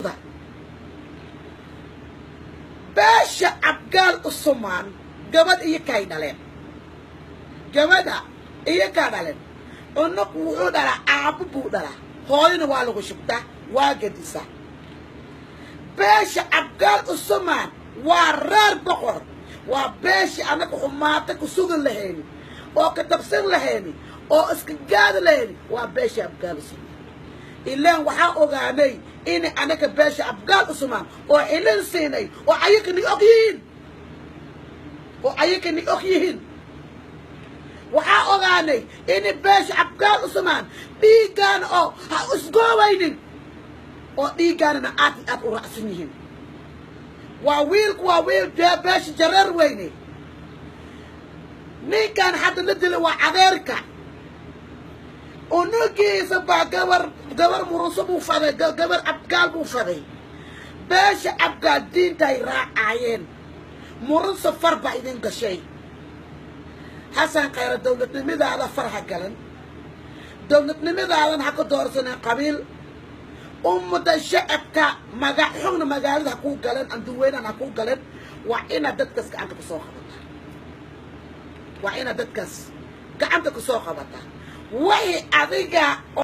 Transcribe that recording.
noqda beesha abgaal Usmaan gabadh iyo kay dhaleen gabadha iyo ka dhaleen onok wuxuu dhalaa aabbu buu dhalaa hooyana waa lagu shubtaa waa gadisa beesha abgaal Usmaan waa reer boqor waa beesha anaga xumaata ku sugan lahayn oo ka tabsan lahayn oo iska gaad lahayn waa beesha abgaal Usmaan ilaan waxaa ogaanay in anaga beesha abgaal Usmaan oo ilin siinay oo ayakani ogyihiin waxaa ogaanay in beesha abgaal Usmaan dhiigaan oo ha isgoowaynin oo dhiigaanna aad u raacsan yihiin waa wiil beesha jareer weyne ninkan hadda la dilay waa adeerka unugiisa baa gabar muruso buu faday gabar abgaal buu faday beesha abgaal diintay raacayeen muruso far baa idin gashay حسن خير الدولة نمدا على فرحة قلن دولة نمدا على حق دورسنا قبيل الشعب كا مجاحون مجال حقوق قلن أندوين أنا حقوق قلن وعينا دتكس كأنك بسوخة بتا وعينا دتكس كأنك بسوخة بتا وهي أذيك